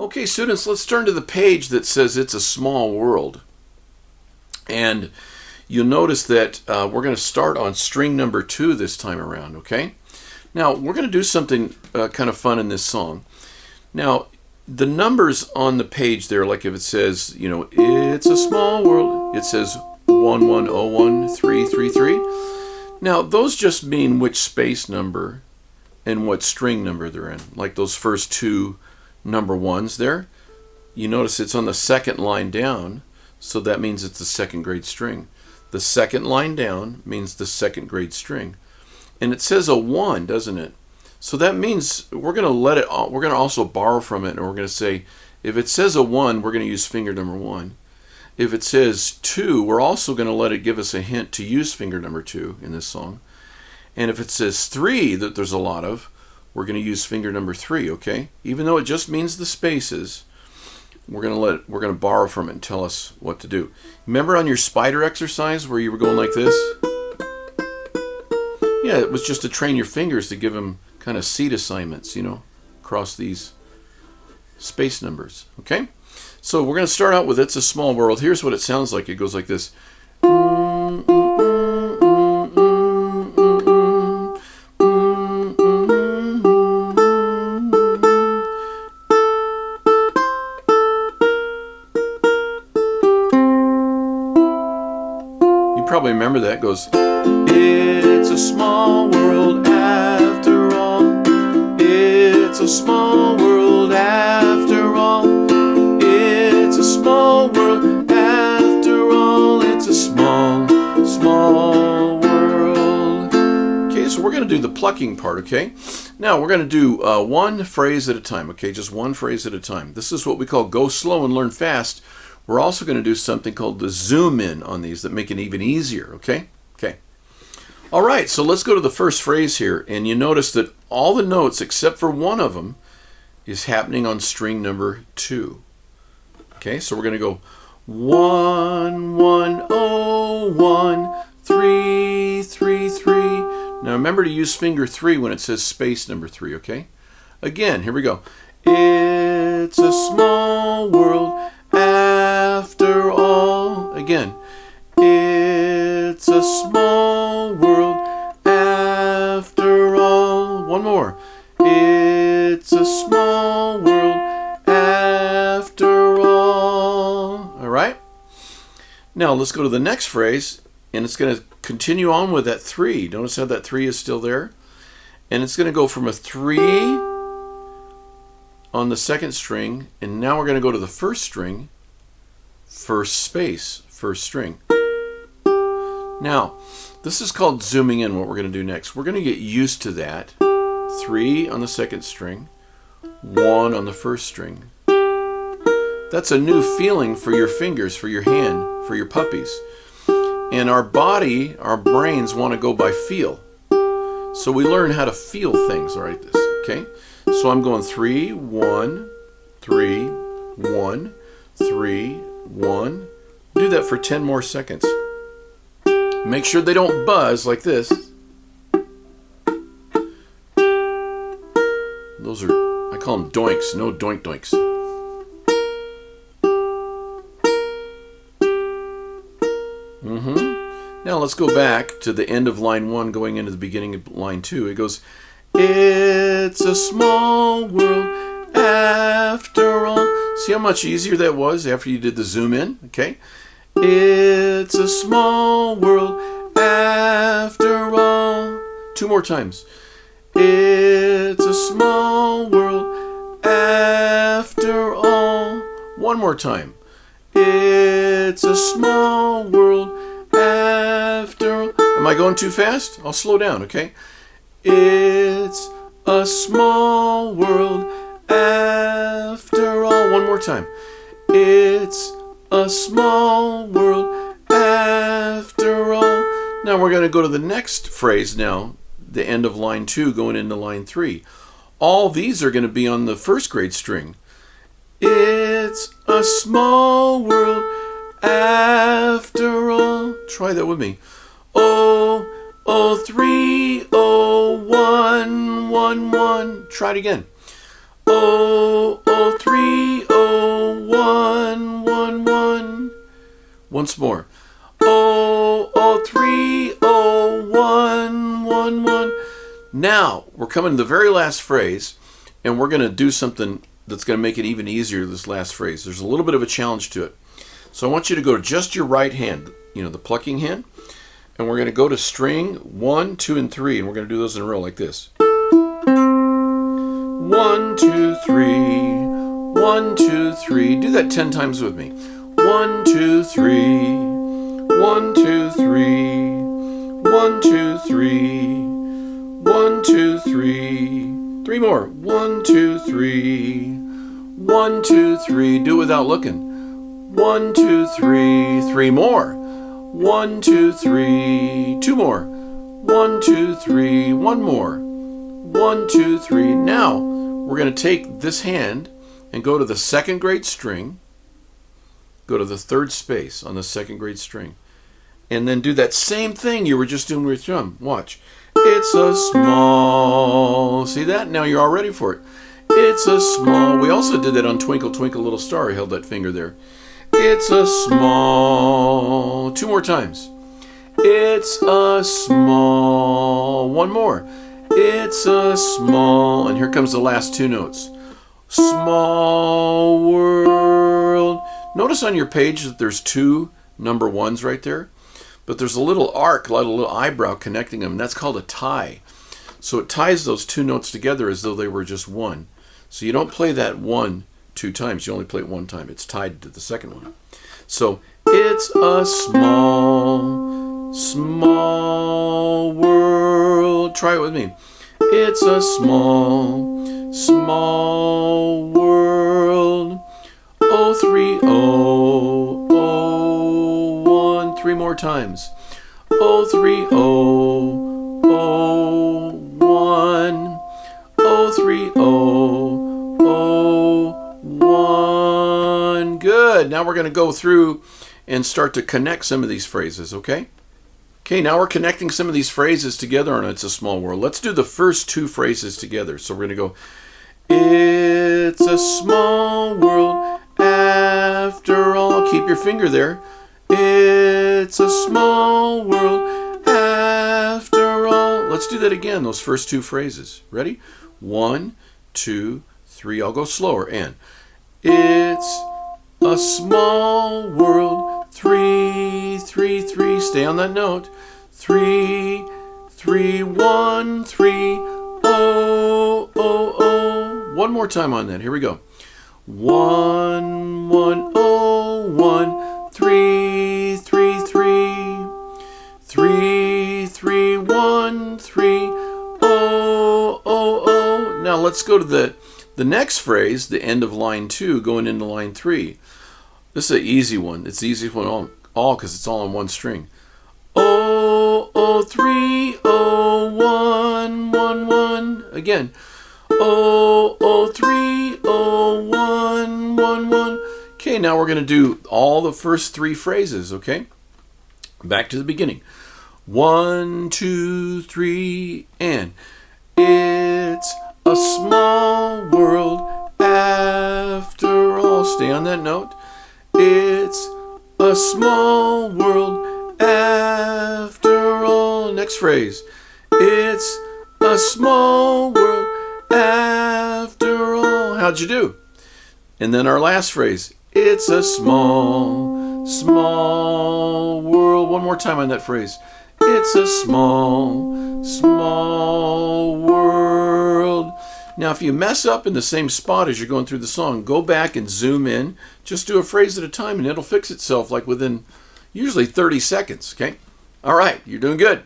Okay, students, let's turn to the page that says It's a Small World. And you'll notice that we're going to start on string number 2 this time around, okay? Now, we're going to do something kind of fun in this song. Now, the numbers on the page there, like if it says, you know, it's a small world, it says 1101333. Now, those just mean which space number and what string number they're in, like those first two number ones there. You notice it's on the second line down, so that means it's the second grade string. The second line down means the second grade string. And it says a 1, doesn't it? So that means we're going to we're going to also borrow from it, and we're going to say, if it says a 1, we're going to use finger number 1. If it says 2, we're also going to let it give us a hint to use finger number 2 in this song. And if it says 3, that there's a lot of, we're going to use finger number 3, okay? Even though it just means the spaces, we're going to borrow from it and tell us what to do. Remember on your spider exercise where you were going like this? Yeah, it was just to train your fingers to give them kind of seat assignments, you know, across these space numbers, okay? So we're going to start out with It's a Small World. Here's what it sounds like. It goes like this. Probably remember that. It goes, it's a small world after all. It's a small world after all. It's a small world after all. It's a small, small world. Okay, so we're going to do the plucking part, okay? Now we're going to do one phrase at a time, okay? Just one phrase at a time. This is what we call go slow and learn fast. We're also going to do something called the zoom in on these that make it even easier, okay? Okay. All right, so let's go to the first phrase here, and you notice that all the notes except for one of them is happening on string number 2. Okay, so we're going to go 1 1 0 1 3 3 3. Now remember to use finger 3 when it says space number 3, okay? Again, here we go. It's a small world after all. Again, it's a small world after all. One more. It's a small world after all. All right? Now let's go to the next phrase, and it's going to continue on with that 3. Notice how that 3 is still there? And it's going to go from a 3 on the second string, and now we're going to go to the first string, first space, first string. Now, this is called zooming in, what we're going to do next. We're going to get used to that. 3 on the second string, 1 on the first string. That's a new feeling for your fingers, for your hand, for your puppies. And our body, our brains want to go by feel. So we learn how to feel things like this, okay? So I'm going 3, 1, 3, 1, 3, 1. Do that for 10 more seconds. Make sure they don't buzz like this. Those are, I call them doinks, no doink doinks. Now let's go back to the end of line 1 going into the beginning of line 2. It goes, it's a small world after all. See how much easier that was after you did the zoom in? Okay. It's a small world after all. 2 more times. It's a small world after all. 1 more time. It's a small world after all. Am I going too fast? I'll slow down, okay? It's a small world after all. 1 more time. It's a small world after all. Now we're going to go to the next phrase now, the end of line 2 going into line 3. All these are going to be on the first grade string. It's a small world after all. Try that with me. Oh, oh, 3, oh, 1, 1, 1. Try it again. Oh, oh, 3, oh, 1, 1, 1. Once more. Oh, oh, 3, oh, 1, 1, 1. Now, we're coming to the very last phrase, and we're going to do something that's going to make it even easier, this last phrase. There's a little bit of a challenge to it. So I want you to go to just your right hand, the plucking hand, and we're going to go to string 1, 2, and 3, and we're going to do those in a row like this. 1, 2, 3, 1, 2, 3. Do that 10 times with me. 1, 2, 3, 1, 2, 3, 1, 2, 3, 1, 2, 3. 3 more. 1, 2, 3, 1, 2, 3. Do it without looking. 1, 2, 3. 3 more. 1, 2, 3. 2 more. 1, 2, 3. 1 more. 1, 2, 3. Now, we're going to take this hand and go to the second grade string. Go to the third space on the second grade string. And then do that same thing you were just doing with your thumb. Watch. It's a small. See that? Now you're all ready for it. It's a small. We also did that on Twinkle, Twinkle, Little Star. I held that finger there. It's a small. 2 more times. It's a small. 1 more. It's a small. And here comes the last 2 notes. Small world. Notice on your page that there's 2 number 1s right there. But there's a little arc, like a little eyebrow connecting them. And that's called a tie. So it ties those 2 notes together as though they were just 1. So you don't play that 1 2 times. You only play it 1 time. It's tied to the second one. So it's a small, small world. Try it with me. It's a small, small world. Oh, 3, oh, oh, 1. 3 more times. Oh, 3, oh, oh, 1. Oh, 3, oh, oh, 1. Good. Now we're going to go through and start to connect some of these phrases, okay? Okay, now we're connecting some of these phrases together on It's a Small World. Let's do the first 2 phrases together. So we're going to go, it's a small world after all. Keep your finger there. It's a small world after all. Let's do that again, those first 2 phrases. Ready? 1, 2, 3. I'll go slower. And it's a small world. 3, 3, 3. Stay on that note. 3, 3, 1, 3. Oh, oh, oh. One more time on that. Here we go. 1, 1, oh, 1. 3, 3, 3. 3, 3, 1, 3. Oh, oh, oh. Now let's go to the next phrase, the end of line 2, going into line 3. This is an easy one. It's the easiest one all because it's all on 1 string. Oh, oh, 3, oh, 1, 1, 1. Again. Oh, oh, 3, oh, 1, 1, 1. Okay, now we're going to do all the first 3 phrases, okay? Back to the beginning. 1, 2, 3, and it's a small world after all. Stay on that note. It's a small world after all. Next phrase. It's a small world after all. How'd you do? And then our last phrase. It's a small, small world. One more time on that phrase. It's a small, small world. Now, if you mess up in the same spot as you're going through the song, go back and zoom in. Just do a phrase at a time, and it'll fix itself like within usually 30 seconds, okay? All right, you're doing good.